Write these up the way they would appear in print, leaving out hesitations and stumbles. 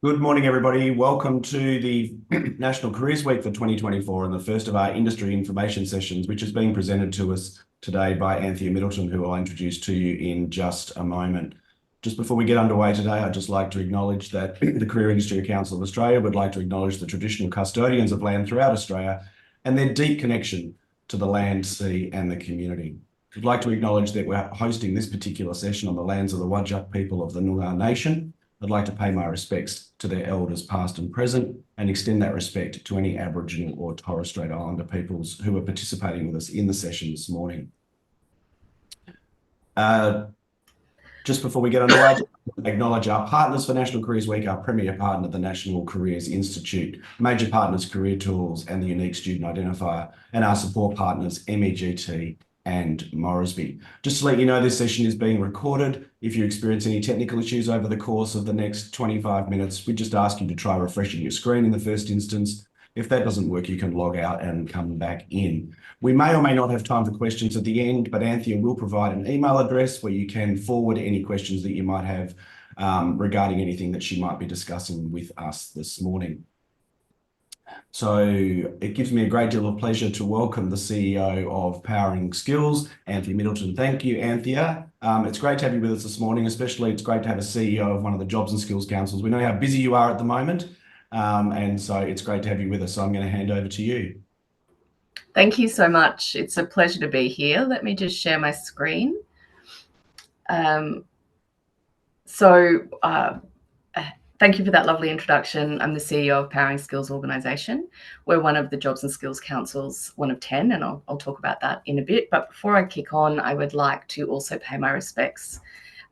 Good morning, everybody. Welcome to the National Careers Week for 2024 and the first of our industry information sessions, which is being presented to us today by Anthea Middleton, who I'll introduce to you in just a moment. Just before we get underway today, I'd just like to acknowledge that the Career Industry Council of Australia would like to acknowledge the traditional custodians of land throughout Australia and their deep connection to the land, sea and the community. We'd like to acknowledge that we're hosting this particular session on the lands of the Whadjuk people of the Noongar Nation. I'd like to pay my respects to their elders past and present and extend that respect to any Aboriginal or Torres Strait Islander peoples who are participating with us in the session this morning. Just before we get underway, acknowledge our partners for National Careers Week, our premier partner, the National Careers Institute, major partners Career Tools and the Unique Student Identifier, and our support partners MEGT and Moresby. Just to let you know, this session is being recorded. If you experience any technical issues over the course of the next 25 minutes, we just ask you to try refreshing your screen in the first instance. If that doesn't work, you can log out and come back in. We may or may not have time for questions at the end, but Anthea will provide an email address where you can forward any questions that you might have regarding anything that she might be discussing with us this morning. So it gives me a great deal of pleasure to welcome the CEO of Powering Skills, Anthea Middleton. Thank you, Anthea. It's great to have you with us this morning, especially it's great to have a CEO of one of the Jobs and Skills Councils. We know how busy you are at the moment, and so it's great to have you with us. So I'm going to hand over to you. Thank you so much. It's a pleasure to be here. Let me just share my screen. Thank you for that lovely introduction. I'm the CEO of Powering Skills organisation. We're one of the Jobs and Skills Councils, one of 10, and I'll talk about that in a bit. But before I kick on, I would like to also pay my respects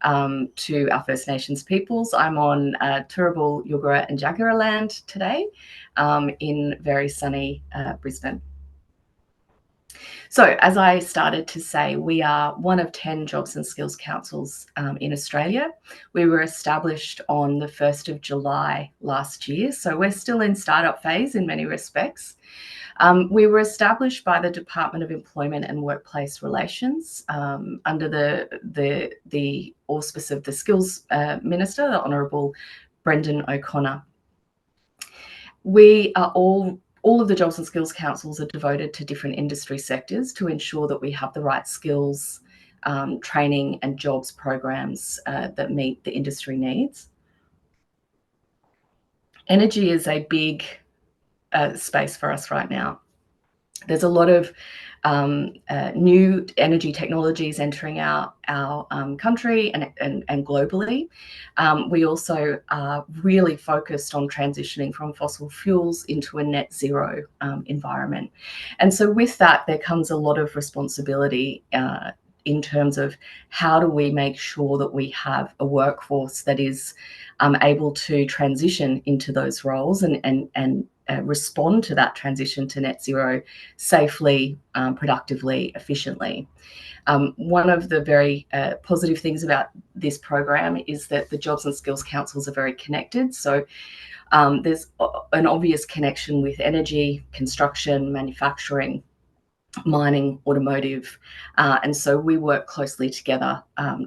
to our First Nations peoples. I'm on Turrbal, Yugara and Jagera land today in very sunny Brisbane. So as I started to say, we are one of 10 Jobs and Skills Councils in Australia. We were established on the 1st of July last year, so we're still in startup phase in many respects. We were established by the Department of Employment and Workplace Relations under the auspice of the Skills Minister, the Honourable Brendan O'Connor. We are all of the Jobs and Skills Councils are devoted to different industry sectors to ensure that we have the right skills, training and jobs programs that meet the industry needs. Energy is a big space for us right now. There's a lot of new energy technologies entering our country and globally. We also are really focused on transitioning from fossil fuels into a net zero environment. And so with that, there comes a lot of responsibility in terms of how do we make sure that we have a workforce that is able to transition into those roles and respond to that transition to net zero safely, productively, efficiently. One of the very positive things about this program is that the Jobs and Skills Councils are very connected. So there's an obvious connection with energy, construction, manufacturing, mining, automotive. And so we work closely together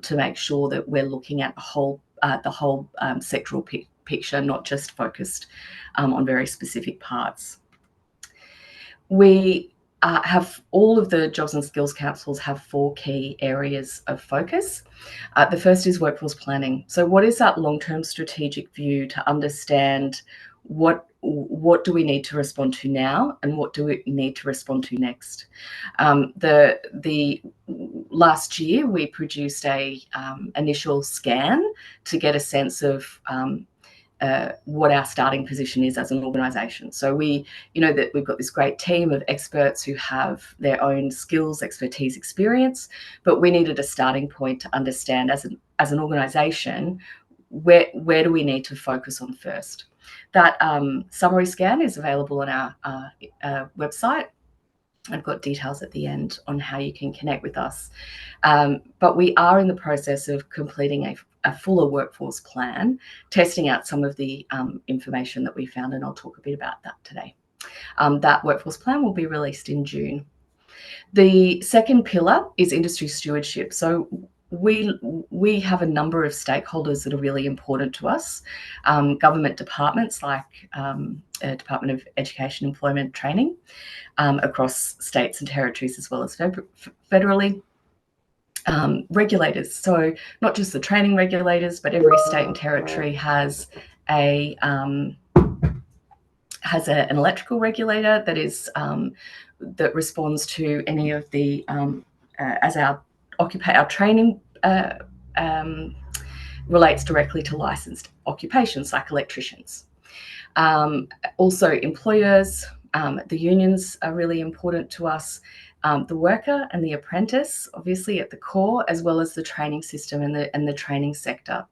to make sure that we're looking at the whole sectoral picture, not just focused on very specific parts. We have all of the Jobs and Skills Councils have 4 key areas of focus. The first is workforce planning. So what is that long-term strategic view to understand what do we need to respond to now and what do we need to respond to next? The last year we produced a initial scan to get a sense of what our starting position is as an organisation. So we, that we've got this great team of experts who have their own skills, expertise, experience, but we needed a starting point to understand as an organisation, where do we need to focus on first? That summary scan is available on our website. I've got details at the end on how you can connect with us. But we are in the process of completing a fuller workforce plan, testing out some of the information that we found, and I'll talk a bit about that today. That workforce plan will be released in June. The second pillar is industry stewardship. So we have a number of stakeholders that are really important to us. Government departments like Department of Education, Employment, Training, across states and territories as well as federally. Regulators, so not just the training regulators, but every state and territory has an electrical regulator that is that responds to any of the as our training relates directly to licensed occupations like electricians. Also, employers, the unions are really important to us. The worker and the apprentice, obviously at the core, as well as the training system and the training sector.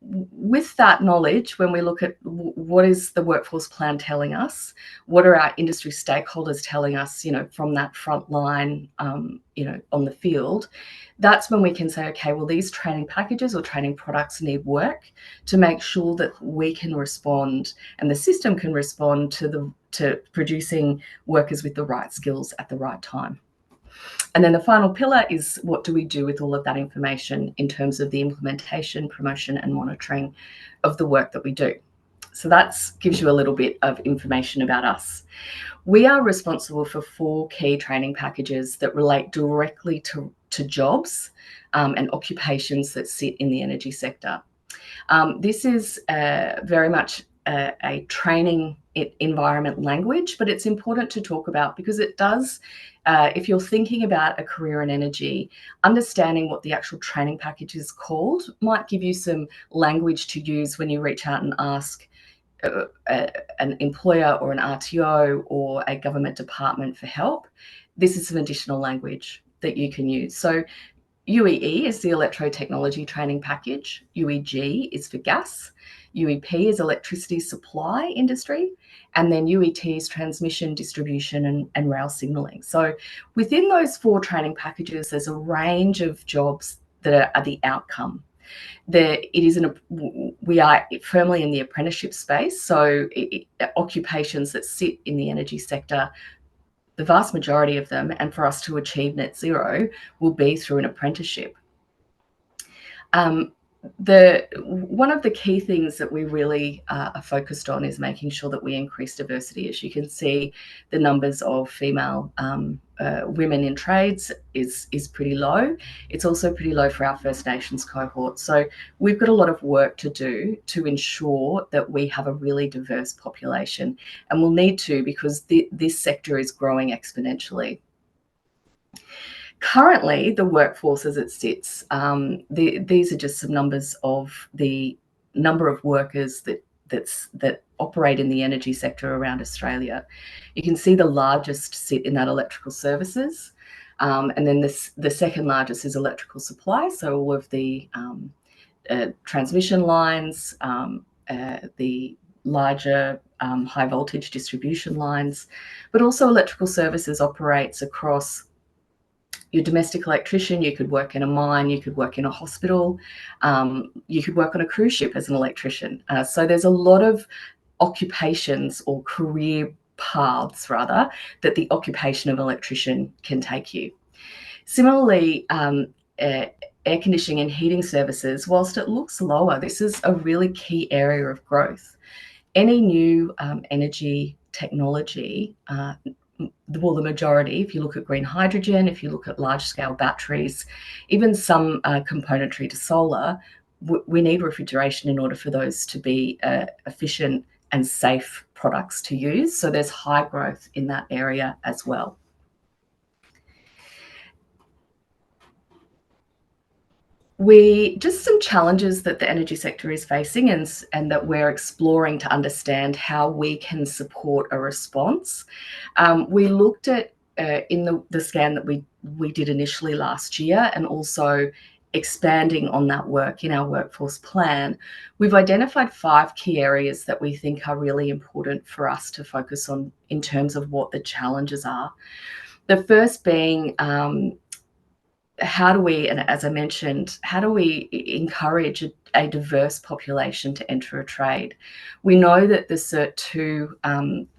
With that knowledge, when we look at what is the workforce plan telling us, what are our industry stakeholders telling us, from that front line, on the field, that's when we can say, okay, well, these training packages or training products need work to make sure that we can respond and the system can respond to producing workers with the right skills at the right time. And then the final pillar is, what do we do with all of that information in terms of the implementation, promotion, and monitoring of the work that we do? So that gives you a little bit of information about us. We are responsible for 4 key training packages that relate directly to jobs and occupations that sit in the energy sector. This is very much a training environment language, but it's important to talk about because it does, if you're thinking about a career in energy, understanding what the actual training package is called might give you some language to use when you reach out and ask an employer or an RTO or a government department for help. This is some additional language that you can use. So UEE is the electro technology training package. UEG is for gas. UEP is electricity supply industry. And then UET is transmission, distribution, and rail signalling. So within those 4 training packages, there's a range of jobs that are the outcome. We are firmly in the apprenticeship space. So occupations that sit in the energy sector, the vast majority of them, and for us to achieve net zero, will be through an apprenticeship. One of the key things that we really are focused on is making sure that we increase diversity. As you can see, the numbers of female women in trades is pretty low. It's also pretty low for our First Nations cohort. So we've got a lot of work to do to ensure that we have a really diverse population, and we'll need to, because this sector is growing exponentially. Currently, the workforce as it sits, these are just some numbers of the number of workers that operate in the energy sector around Australia. You can see the largest sit in that electrical services, and then the second largest is electrical supply. So all of the transmission lines, the larger high voltage distribution lines, but also electrical services operates across your domestic electrician. You could work in a mine, you could work in a hospital, you could work on a cruise ship as an electrician. So there's a lot of occupations or career paths, rather, that the occupation of electrician can take you. Similarly, air conditioning and heating services, whilst it looks lower, this is a really key area of growth. Any new energy technology, well, the majority, if you look at green hydrogen, if you look at large-scale batteries, even some componentry to solar, we need refrigeration in order for those to be efficient and safe products to use. So there's high growth in that area as well. Just some challenges that the energy sector is facing and that we're exploring to understand how we can support a response. We looked at in the scan that we did initially last year, and also expanding on that work in our workforce plan. We've identified 5 key areas that we think are really important for us to focus on in terms of what the challenges are. The first being, how do we, and as I mentioned, how do we encourage a diverse population to enter a trade? We know that the Cert 2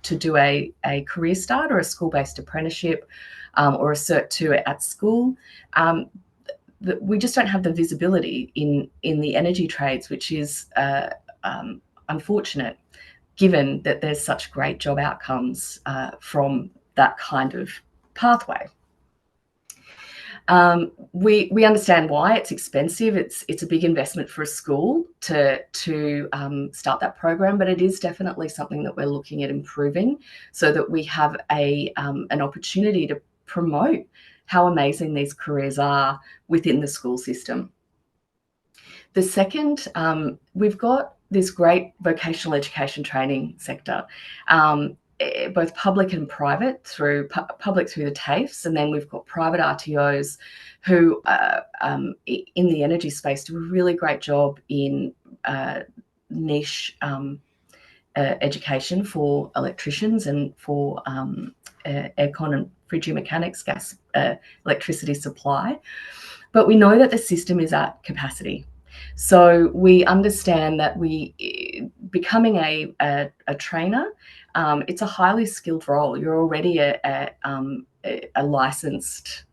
to do a career start or a school-based apprenticeship or a Cert 2 at school, we just don't have the visibility in the energy trades, which is unfortunate, given that there's such great job outcomes from that kind of pathway. We understand why it's expensive. It's a big investment for a school to start that program, but it is definitely something that we're looking at improving so that we have an opportunity to promote how amazing these careers are within the school system. The second, we've got this great vocational education training sector, both public and private, through public through the TAFEs, and then we've got private RTOs who in the energy space do a really great job in niche education for electricians and for aircon and frigid mechanics, gas, electricity supply. But we know that the system is at capacity. So we understand that becoming a trainer, it's a highly skilled role. You're already a licensed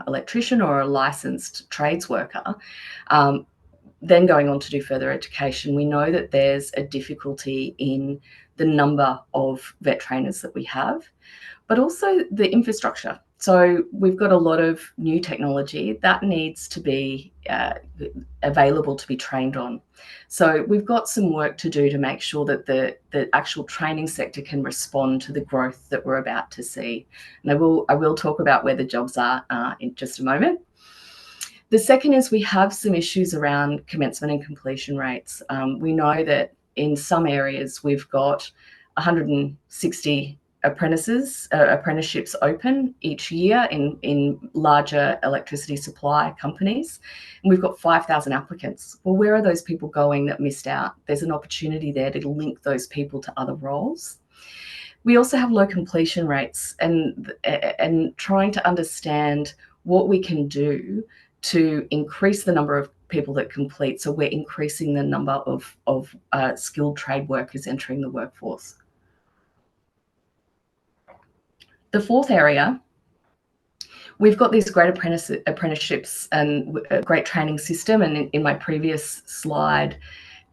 electrician or a licensed trades worker. Then going on to do further education, we know that there's a difficulty in the number of vet trainers that we have, but also the infrastructure. So we've got a lot of new technology that needs to be available to be trained on. So we've got some work to do to make sure that the actual training sector can respond to the growth that we're about to see. And I will talk about where the jobs are in just a moment. The second is we have some issues around commencement and completion rates. We know that in some areas we've got 160 apprenticeships open each year in larger electricity supply companies, and we've got 5,000 applicants. Well, where are those people going that missed out? There's an opportunity there to link those people to other roles. We also have low completion rates, and trying to understand what we can do to increase the number of people that complete, so we're increasing the number of skilled trade workers entering the workforce. The fourth area, we've got these great apprenticeships and a great training system. And in my previous slide,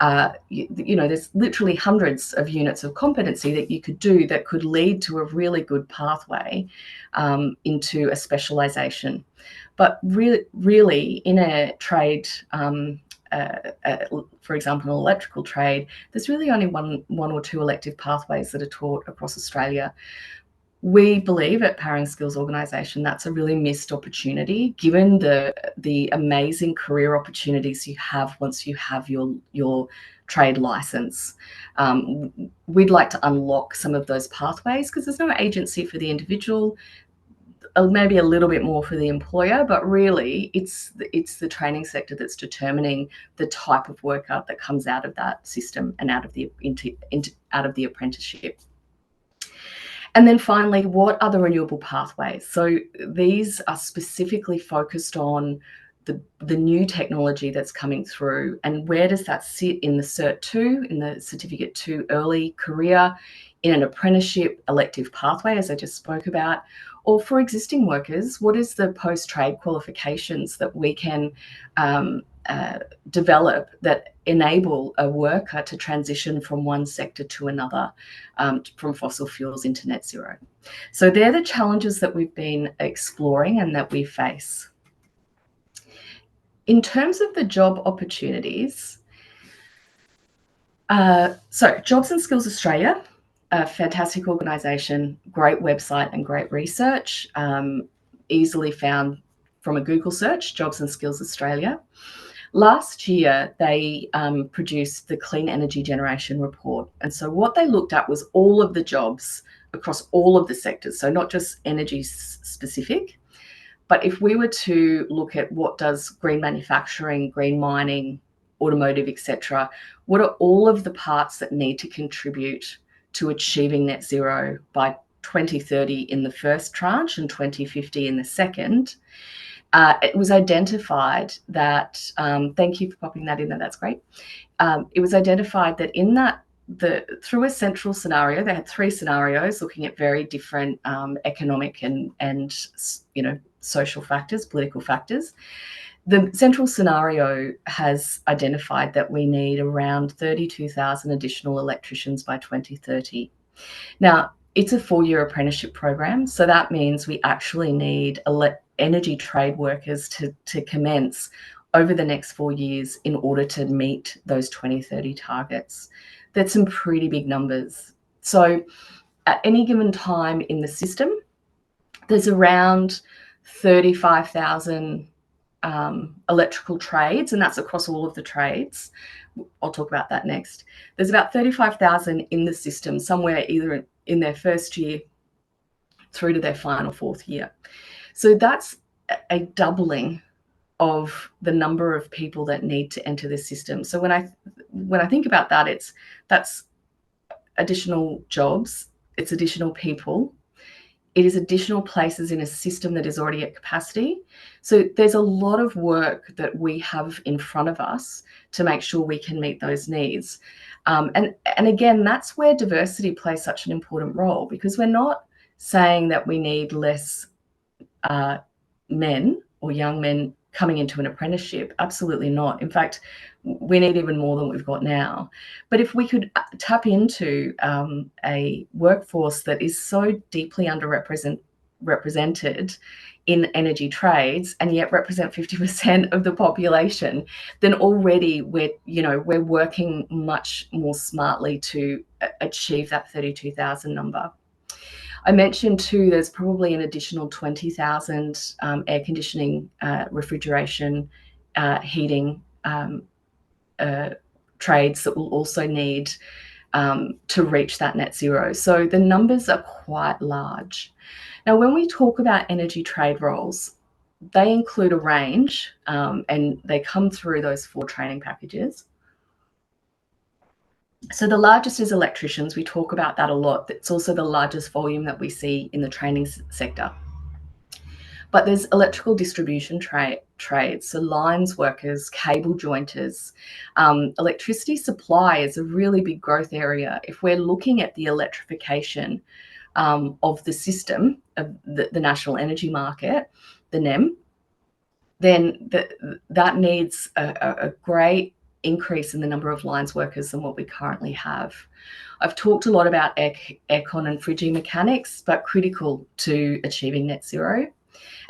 there's literally hundreds of units of competency that you could do that could lead to a really good pathway into a specialisation. But really in a trade, for example, an electrical trade, there's really only one or two elective pathways that are taught across Australia. We believe at Powering Skills Organisation that's a really missed opportunity, given the amazing career opportunities you have once you have your trade licence. We'd like to unlock some of those pathways because there's no agency for the individual, maybe a little bit more for the employer, but really it's the training sector that's determining the type of worker that comes out of that system and out of the apprenticeship. And then finally, what are the renewable pathways? So these are specifically focused on the new technology that's coming through, and where does that sit in the Cert 2, in the Certificate 2 early career, in an apprenticeship elective pathway, as I just spoke about, or for existing workers, what is the post-trade qualifications that we can develop that enable a worker to transition from one sector to another, from fossil fuels into net zero. So they're the challenges that we've been exploring and that we face. In terms of the job opportunities, so Jobs and Skills Australia, a fantastic organisation, great website and great research, easily found from a Google search, Jobs and Skills Australia. Last year, they produced the Clean Energy Generation Report. And so what they looked at was all of the jobs across all of the sectors, so not just energy specific, but if we were to look at what does green manufacturing, green mining, automotive, etc., what are all of the parts that need to contribute to achieving net zero by 2030 in the first tranche and 2050 in the second, it was identified that, thank you for popping that in there, that's great. It was identified that in that, through a central scenario, they had 3 scenarios looking at very different economic and social factors, political factors. The central scenario has identified that we need around 32,000 additional electricians by 2030. Now, it's a 4-year apprenticeship program, so that means we actually need energy trade workers to commence over the next 4 years in order to meet those 2030 targets. That's some pretty big numbers. So at any given time in the system, there's around 35,000 electrical trades, and that's across all of the trades. I'll talk about that next. There's about 35,000 in the system, somewhere either in their first year through to their final 4th year. So that's a doubling of the number of people that need to enter the system. So when I think about that, that's additional jobs, it's additional people, it is additional places in a system that is already at capacity. So there's a lot of work that we have in front of us to make sure we can meet those needs. And again, that's where diversity plays such an important role, because we're not saying that we need less men or young men coming into an apprenticeship. Absolutely not. In fact, we need even more than we've got now. But if we could tap into a workforce that is so deeply underrepresented in energy trades and yet represent 50% of the population, then already we're working much more smartly to achieve that 32,000 number. I mentioned too, there's probably an additional 20,000 air conditioning, refrigeration, heating trades that will also need to reach that net zero. So the numbers are quite large. Now, when we talk about energy trade roles, they include a range and they come through those 4 training packages. So the largest is electricians. We talk about that a lot. It's also the largest volume that we see in the training sector. But there's electrical distribution trades, so lines workers, cable jointers. Electricity supply is a really big growth area. If we're looking at the electrification of the system, of the national energy market, the NEM, then that needs a great increase in the number of lines workers than what we currently have. I've talked a lot about aircon and fridging mechanics, but critical to achieving net zero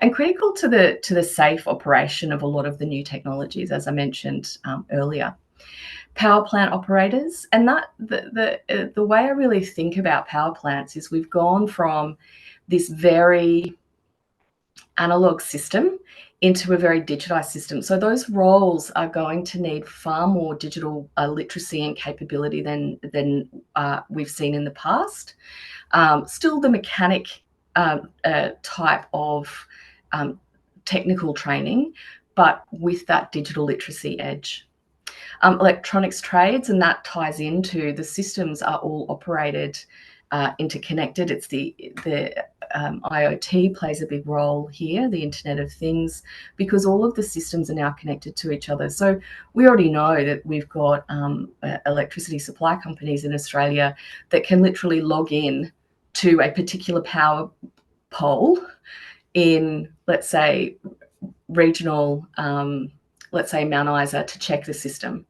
and critical to the safe operation of a lot of the new technologies, as I mentioned earlier. Power plant operators, and that the way I really think about power plants is we've gone from this very analog system into a very digitized system. So those roles are going to need far more digital literacy and capability than we've seen in the past. Still the mechanic type of technical training, but with that digital literacy edge. Electronics trades, and that ties into the systems are all operated interconnected. It's the IoT plays a big role here, the Internet of Things, because all of the systems are now connected to each other. So we already know that we've got electricity supply companies in Australia that can literally log in to a particular power pole in, let's say, regional, let's say Mount Isa, to check the system.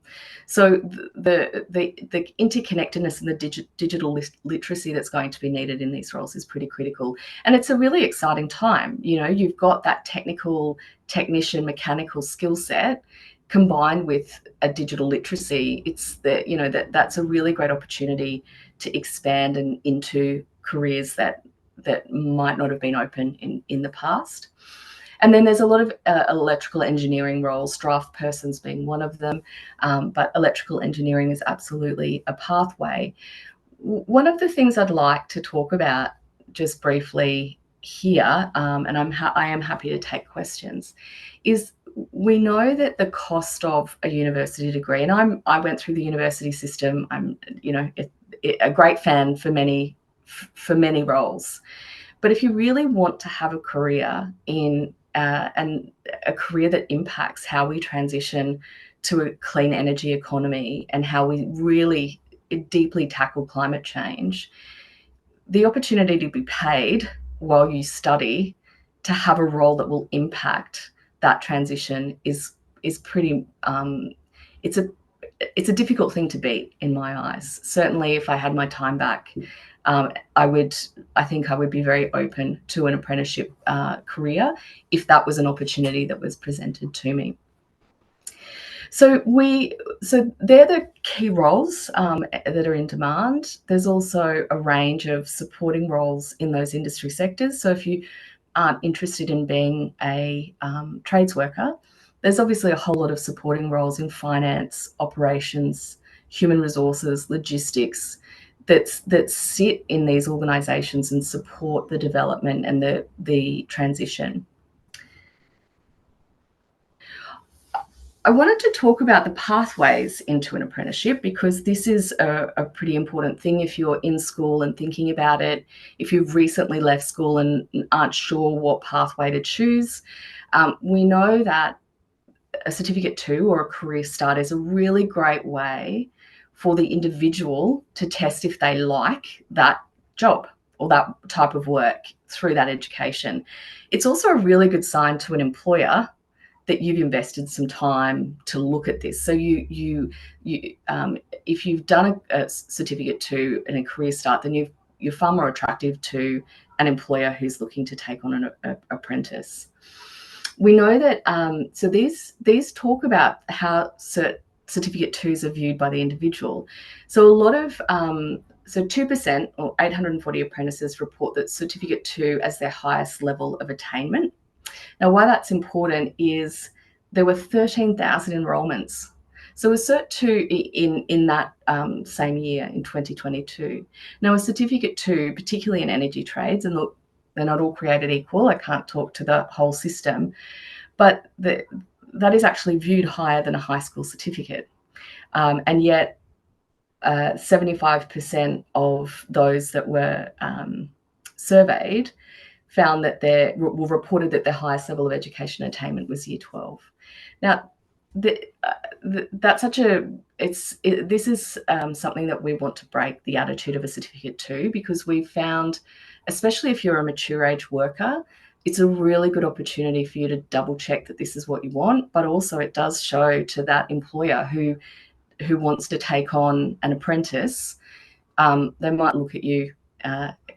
So the interconnectedness and the digital literacy that's going to be needed in these roles is pretty critical. And it's a really exciting time. You know, you've got that technical, technician, mechanical skill set combined with a digital literacy. It's that's a really great opportunity to expand and into careers that might not have been open in the past. And then there's a lot of electrical engineering roles, draft persons being one of them, but electrical engineering is absolutely a pathway. One of the things I'd like to talk about just briefly here, and I am happy to take questions, is we know that the cost of a university degree, and I went through the university system. I'm a great fan for many roles, but if you really want to have a career in and a career that impacts how we transition to a clean energy economy and how we really deeply tackle climate change, the opportunity to be paid while you study, to have a role that will impact that transition is pretty, it's a difficult thing to beat in my eyes. Certainly if I had my time back, I think I would be very open to an apprenticeship career if that was an opportunity that was presented to me. So they're the key roles that are in demand. There's also a range of supporting roles in those industry sectors. So if you aren't interested in being a trades worker, there's obviously a whole lot of supporting roles in finance, operations, human resources, logistics that sit in these organisations and support the development and the transition. I wanted to talk about the pathways into an apprenticeship because this is a pretty important thing if you're in school and thinking about it, if you've recently left school and aren't sure what pathway to choose. We know that a Certificate 2 or a Career Start is a really great way for the individual to test if they like that job or that type of work through that education. It's also a really good sign to an employer that you've invested some time to look at this. So if you've done a Certificate 2 and a Career Start, then you're far more attractive to an employer who's looking to take on an apprentice. We know that, so these talk about how Certificate 2s are viewed by the individual. So a lot of, so 2% or 840 apprentices report that Certificate 2 as their highest level of attainment. Now, why that's important is there were 13,000 enrolments. So a Cert 2 in that same year, in 2022. Now, a Certificate 2, particularly in energy trades, and look, they're not all created equal. I can't talk to the whole system, but that is actually viewed higher than a high school certificate. And yet 75% of those that were surveyed found that reported that their highest level of education attainment was year 12. Now, that's such a, this is something that we want to break the attitude of a Certificate 2, because we've found, especially if you're a mature age worker, it's a really good opportunity for you to double check that this is what you want, but also it does show to that employer who wants to take on an apprentice, they might look at you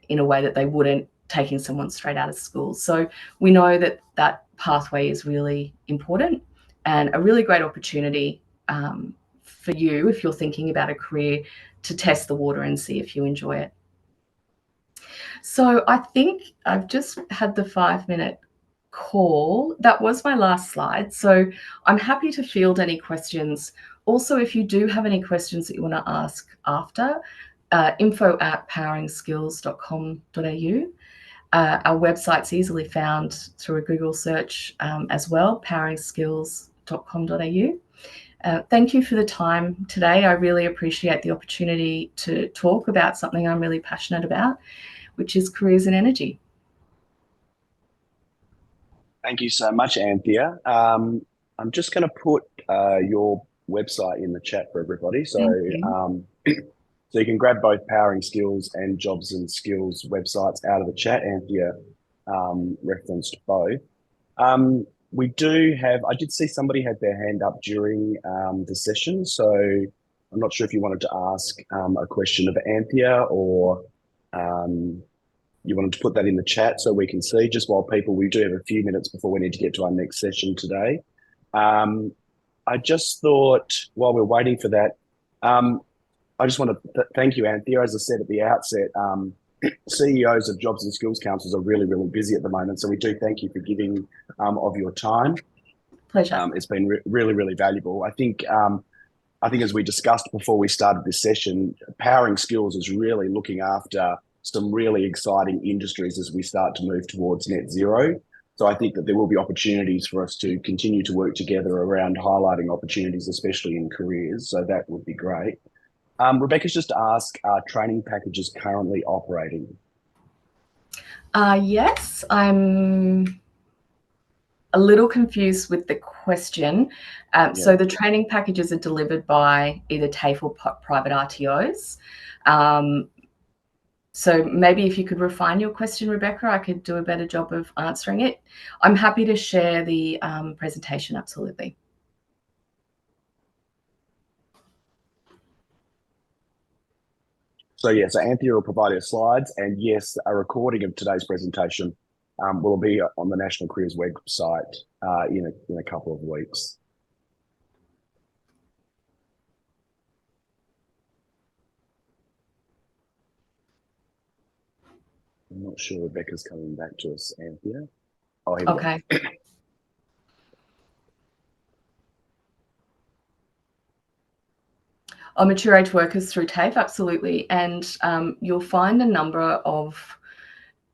in a way that they wouldn't taking someone straight out of school. So we know that that pathway is really important and a really great opportunity for you if you're thinking about a career to test the water and see if you enjoy it. So I think I've just had the 5-minute call. That was my last slide. So I'm happy to field any questions. Also, if you do have any questions that you want to ask after, info@poweringskills.com.au. Our website's easily found through a Google search as well, poweringskills.com.au. Thank you for the time today. I really appreciate the opportunity to talk about something I'm really passionate about, which is careers in energy. Thank you so much, Anthea. I'm just going to put your website in the chat for everybody. So so you can grab both Powering Skills and Jobs and Skills websites out of the chat. Anthea referenced both. We do have, I did see somebody had their hand up during the session. So I'm not sure if you wanted to ask a question of Anthea or you wanted to put that in the chat so we can see, just while we do have a few minutes before we need to get to our next session today. I just thought while we're waiting for that, I just want to thank you, Anthea. As I said at the outset, CEOs of Jobs and Skills Councils are really, really busy at the moment. So we do thank you for giving of your time. Pleasure. It's been really, really valuable. I think as we discussed before we started this session, Powering Skills is really looking after some really exciting industries as we start to move towards net zero. So I think that there will be opportunities for us to continue to work together around highlighting opportunities, especially in careers. So that would be great. Rebecca's just asked, are training packages currently operating? Yes, I'm a little confused with the question. So the training packages are delivered by either TAFE or private RTOs. So maybe if you could refine your question, Rebecca, I could do a better job of answering it. I'm happy to share the presentation, absolutely. So yeah, so Anthea will provide her slides, and yes, a recording of today's presentation will be on the National Careers website in a couple of weeks. I'm not sure Rebecca's coming back to us, Anthea. Oh, here we Okay. go. On mature age workers through TAFE, absolutely. And you'll find a number of,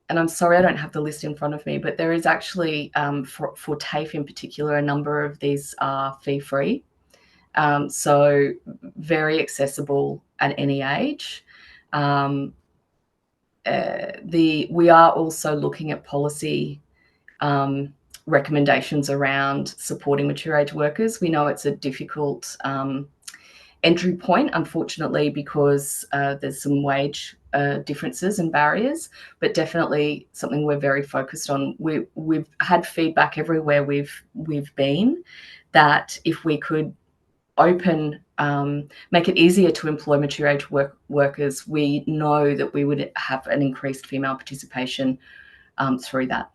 and I'm sorry I don't have the list in front of me, but there is actually, for TAFE in particular, a number of these are fee-free. So very accessible at any age. We are also looking at policy recommendations around supporting mature age workers. We know it's a difficult entry point, unfortunately, because there's some wage differences and barriers, but definitely something we're very focused on. We've had feedback everywhere we've been that if we could make it easier to employ mature age workers, we know that we would have an increased female participation through that.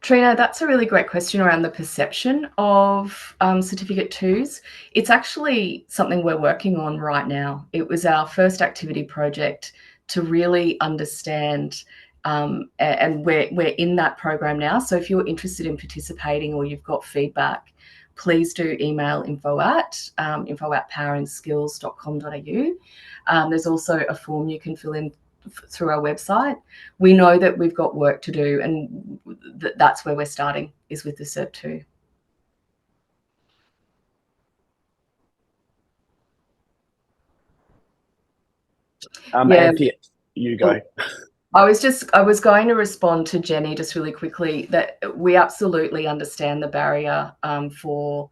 Trina, that's a really great question around the perception of Certificate 2s. It's actually something we're working on right now. It was our first activity project to really understand, and we're in that program now. So if you're interested in participating or you've got feedback, please do email info@poweringskills.com.au. There's also a form you can fill in through our website. We know that we've got work to do, and that's where we're starting, is with the Cert 2. Anthea, you go. I was going to respond to Jenny just really quickly that we absolutely understand the barrier for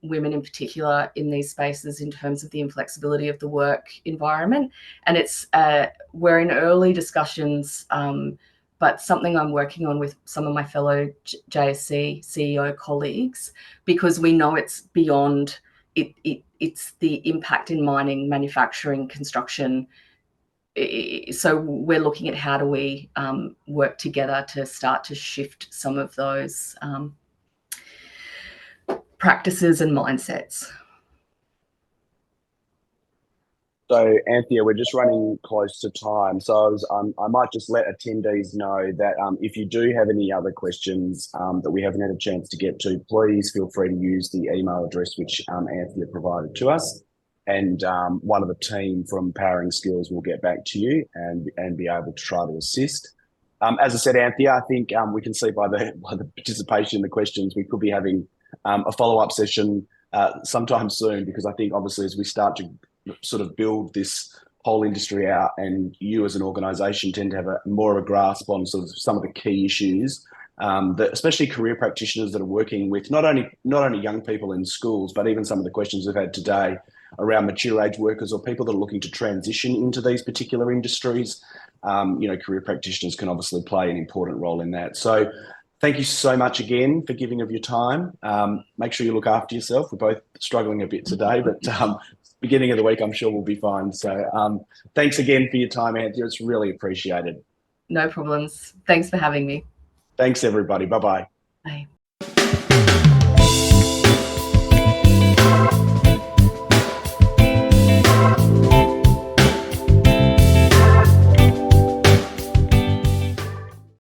women in particular in these spaces in terms of the inflexibility of the work environment. And it's we're in early discussions, but something I'm working on with some of my fellow JSC CEO colleagues, because we know it's beyond it's the impact in mining, manufacturing, construction. So we're looking at how do we work together to start to shift some of those practices and mindsets. So Anthea, we're just running close to time. So I might just let attendees know that if you do have any other questions that we haven't had a chance to get to, please feel free to use the email address which Anthea provided to us. And one of the team from Powering Skills will get back to you and be able to try to assist. As I said, Anthea, I think we can see by the participation in the questions, we could be having a follow-up session sometime soon, because I think obviously as we start to sort of build this whole industry out, and you as an organisation tend to have more of a grasp on sort of some of the key issues that especially career practitioners that are working with not only young people in schools, but even some of the questions we've had today around mature age workers or people that are looking to transition into these particular industries. Career practitioners can obviously play an important role in that. So thank you so much again for giving of your time. Make sure you look after yourself. We're both struggling a bit today, but beginning of the week, I'm sure we'll be fine. So thanks again for your time, Anthea. It's really appreciated. No problems. Thanks for having me. Thanks, everybody. Bye-bye. Bye.